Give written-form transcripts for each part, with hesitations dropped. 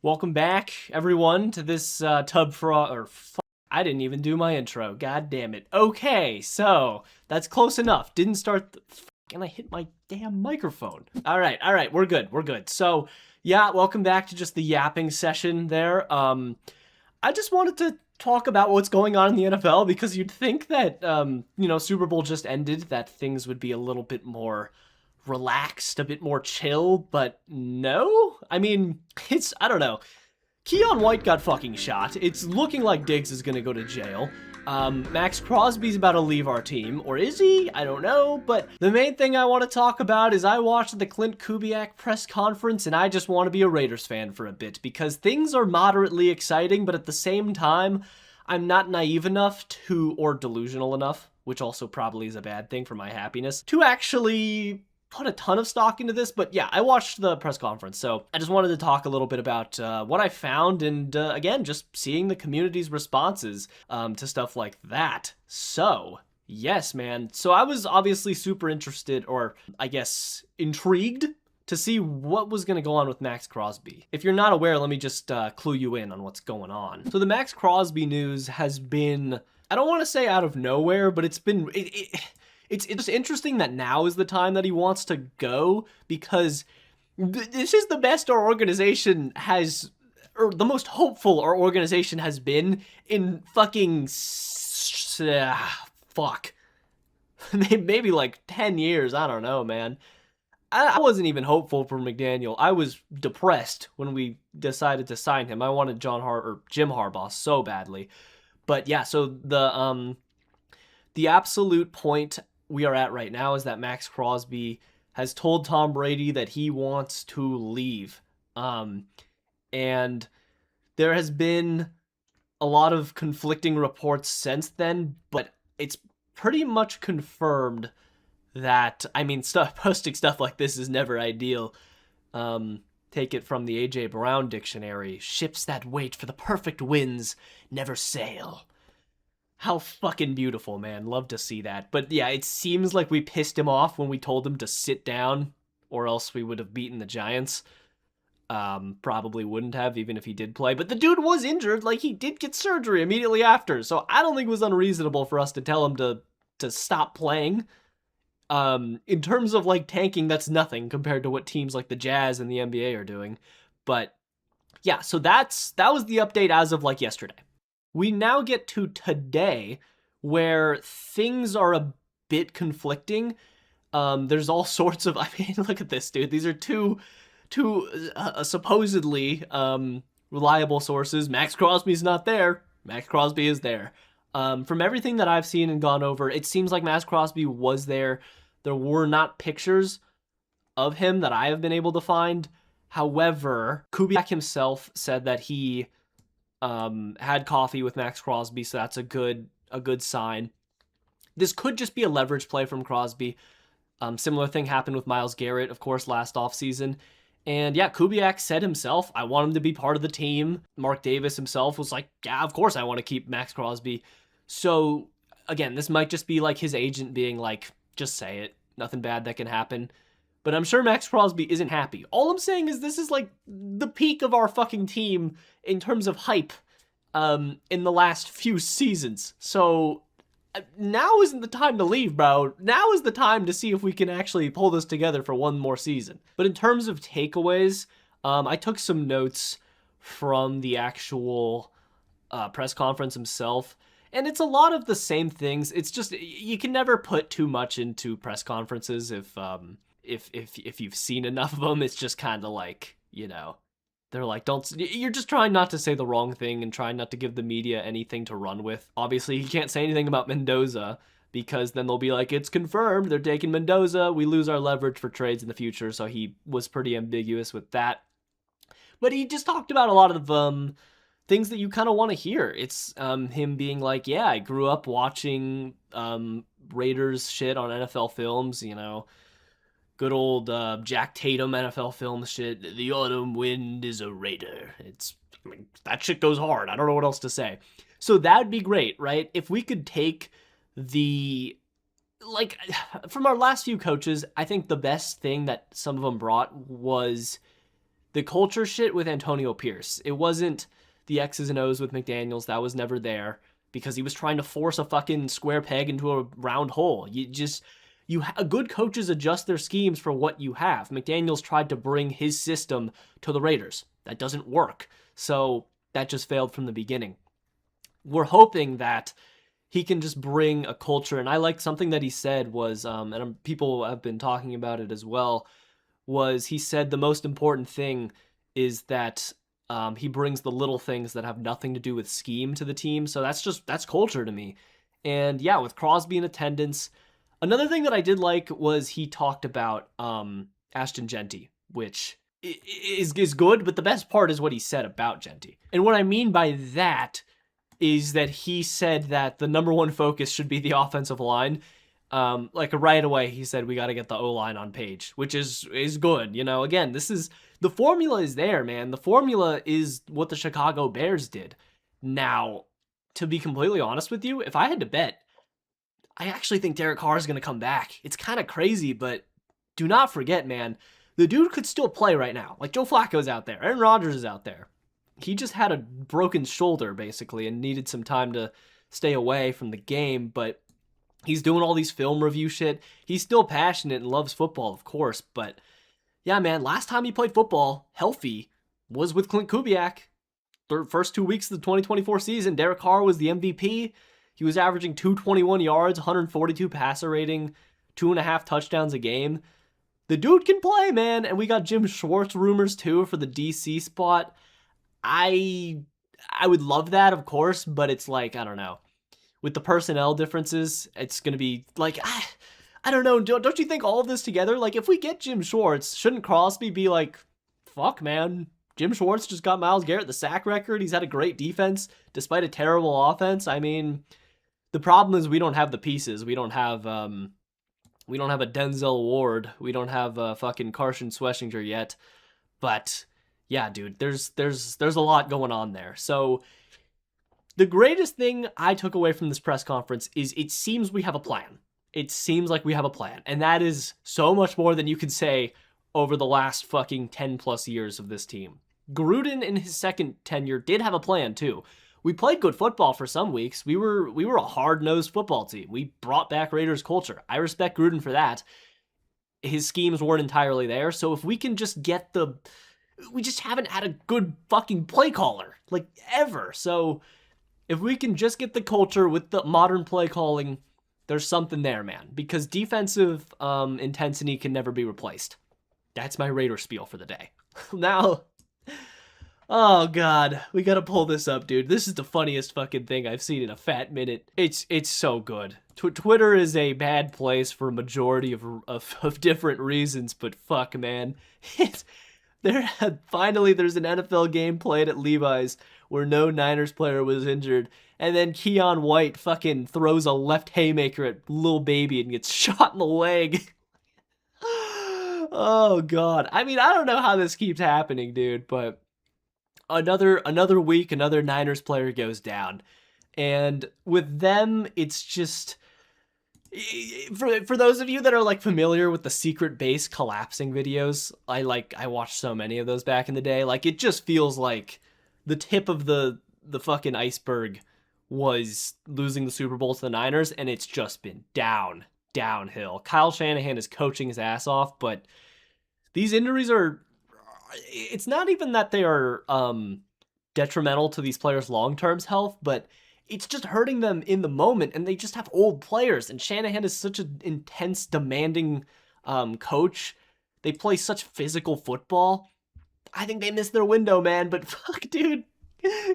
Welcome back, everyone, to this tub frog. I didn't even do my intro. God damn it. Okay, so that's close enough. Didn't start. And I hit my damn microphone. All right. We're good. So yeah, welcome back to just the yapping session there. I just wanted to talk about what's going on in the NFL because you'd think that Super Bowl just ended, that things would be a little bit more relaxed, a bit more chill, but no. I mean, I don't know. Keon White got fucking shot. It's looking like Diggs is gonna go to jail. Maxx Crosby's about to leave our team, or is he? I don't know, but the main thing I want to talk about is I watched the Klint Kubiak press conference, and I just want to be a Raiders fan for a bit, because things are moderately exciting, but at the same time, I'm not naive enough or delusional enough, which also probably is a bad thing for my happiness, to actually put a ton of stock into this. But yeah, I watched the press conference, so I just wanted to talk a little bit about what I found, and again, just seeing the community's responses to stuff like that. So yes, man. So I was obviously super interested, or I guess intrigued, to see what was going to go on with Maxx Crosby. If you're not aware, let me just clue you in on what's going on. So the Maxx Crosby news has been, I don't want to say out of nowhere, but it's been... It's just interesting that now is the time that he wants to go, because this is the best our organization has, or the most hopeful our organization has been in fucking, maybe like 10 years. I don't know, man. I wasn't even hopeful for McDaniel. I was depressed when we decided to sign him. I wanted Jim Harbaugh so badly. But yeah, so the absolute point we are at right now is that Maxx Crosby has told Tom Brady that he wants to leave. And there has been a lot of conflicting reports since then, but it's pretty much confirmed that, I mean, posting stuff like this is never ideal. Take it from the A.J. Brown dictionary. Ships that wait for the perfect winds never sail. How fucking beautiful, man. Love to see that. But yeah, it seems like we pissed him off when we told him to sit down, or else we would have beaten the Giants. Probably wouldn't have, even if he did play. But the dude was injured. Like, he did get surgery immediately after. So I don't think it was unreasonable for us to tell him to stop playing. In terms of, like, tanking, that's nothing compared to what teams like the Jazz and the NBA are doing. But yeah, so that was the update as of, like, yesterday. We now get to today, where things are a bit conflicting. There's all sorts of, I mean, look at this, dude. These are two supposedly reliable sources. Maxx Crosby's not there. Maxx Crosby is there. From everything that I've seen and gone over, it seems like Maxx Crosby was there. There were not pictures of him that I have been able to find. However, Kubiak himself said that he had coffee with Maxx Crosby, so that's a good sign. This could just be a leverage play from Crosby. Similar thing happened with Myles Garrett, of course, last offseason. And yeah, Kubiak said himself, I want him to be part of the team. Mark Davis himself was like, yeah, of course I want to keep Maxx Crosby. So again, this might just be like his agent being like, just say it. Nothing bad that can happen. But I'm sure Maxx Crosby isn't happy. All I'm saying is this is like the peak of our fucking team in terms of hype in the last few seasons. So now isn't the time to leave, bro. Now is the time to see if we can actually pull this together for one more season. But in terms of takeaways, I took some notes from the actual press conference himself. And it's a lot of the same things. It's just, you can never put too much into press conferences if you've seen enough of them. It's just kind of like, they're like, you're just trying not to say the wrong thing and trying not to give the media anything to run with. Obviously, he can't say anything about Mendoza, because then they'll be like, it's confirmed, they're taking Mendoza, we lose our leverage for trades in the future. So he was pretty ambiguous with that. But he just talked about a lot of things that you kind of want to hear. It's him being like, yeah, I grew up watching Raiders shit on NFL films, good old Jack Tatum NFL film shit. The autumn wind is a Raider. That shit goes hard. I don't know what else to say. So that'd be great, right? If we could take from our last few coaches, I think the best thing that some of them brought was The culture shit with Antonio Pierce, it wasn't the X's and O's with McDaniels. That was never there because he was trying to force a fucking square peg into a round hole. Good coaches adjust their schemes for what you have. McDaniels tried to bring his system to the Raiders. That doesn't work. So that just failed from the beginning. We're hoping that he can just bring a culture. And I like something that he said was, and people have been talking about it as well, was he said the most important thing is that he brings the little things that have nothing to do with scheme to the team. So that's culture to me. And yeah, with Crosby in attendance. Another thing that I did like was he talked about Ashton Genty, which is good, but the best part is what he said about Genty. And what I mean by that is that he said that the number one focus should be the offensive line. Like right away, he said we got to get the O-line on page, which is good. You know, again, the formula is there, man. The formula is what the Chicago Bears did. Now, to be completely honest with you, if I had to bet, I actually think Derek Carr is going to come back. It's kind of crazy, but do not forget, man, the dude could still play right now. Like Joe Flacco's out there. Aaron Rodgers is out there. He just had a broken shoulder, basically, and needed some time to stay away from the game, but he's doing all these film review shit. He's still passionate and loves football, of course, but yeah, man, last time he played football healthy was with Klint Kubiak. The first 2 weeks of the 2024 season, Derek Carr was the MVP. He was averaging 221 yards, 142 passer rating, 2.5 touchdowns a game. The dude can play, man. And we got Jim Schwartz rumors too for the DC spot. I would love that, of course, but it's like, I don't know. With the personnel differences, it's going to be like, I don't know. Don't you think all of this together? Like, if we get Jim Schwartz, shouldn't Crosby be like, fuck, man. Jim Schwartz just got Myles Garrett the sack record. He's had a great defense despite a terrible offense. I mean, the problem is we don't have the pieces. We don't have a Denzel Ward. We don't have a fucking Carson Schwessinger yet. But yeah, dude, there's a lot going on there. So the greatest thing I took away from this press conference is it seems we have a plan. It seems like we have a plan. And that is so much more than you could say over the last fucking 10 plus years of this team. Gruden in his second tenure did have a plan too. We played good football for some weeks. We were a hard-nosed football team. We brought back Raiders culture. I respect Gruden for that. His schemes weren't entirely there. So if we can just get we just haven't had a good fucking play caller, like ever. So if we can just get the culture with the modern play calling, there's something there, man. Because defensive intensity can never be replaced. That's my Raider spiel for the day. Now, oh god, we gotta pull this up, dude. This is the funniest fucking thing I've seen in a fat minute. It's so good. Twitter is a bad place for a majority of different reasons, but fuck, man. Finally, there's an NFL game played at Levi's where no Niners player was injured, and then Keon White fucking throws a left haymaker at Lil Baby and gets shot in the leg. Oh god. I mean, I don't know how this keeps happening, dude, but another week, another Niners player goes down. And with them, it's just for those of you that are like familiar with the secret base collapsing videos, I watched so many of those back in the day. Like, it just feels like the tip of the fucking was losing the Super Bowl to the Niners, and it's just been downhill. Kyle Shanahan is coaching his ass off, but these injuries it's not even that they are detrimental to these players' long-term health, but it's just hurting them in the moment, and they just have old players, and Shanahan is such an intense, demanding coach. They play such physical football. I think they missed their window, man, but fuck, dude.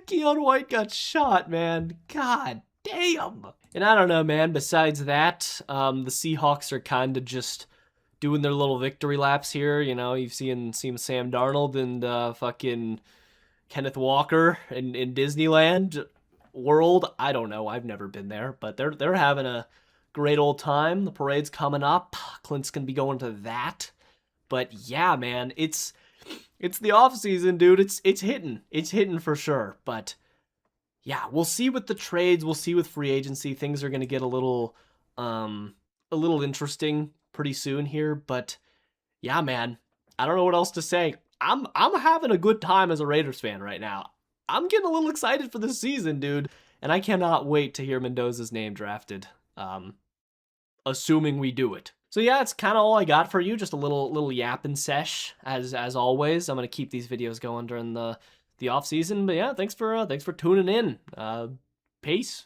Keon White got shot, man. God damn. And I don't know, man, besides that, the Seahawks are kind of just doing their little victory laps here. You know, you've seen Sam Darnold and fucking Kenneth Walker in Disneyland World. I don't know. I've never been there, but they're having a great old time. The parade's coming up. Clint's gonna be going to that. But yeah, man, it's the off season, dude. It's hitting for sure. But yeah, we'll see with the trades. We'll see with free agency. Things are gonna get a little interesting pretty soon here. But yeah, man, I don't know what else to say. I'm having a good time as a Raiders fan right now. I'm getting a little excited for this season, dude, and I cannot wait to hear Mendoza's name drafted. Assuming we do it. So yeah, it's kind of all I got for you. Just a little yapping sesh as always. I'm gonna keep these videos going during the off season. But yeah, thanks for tuning in. Peace.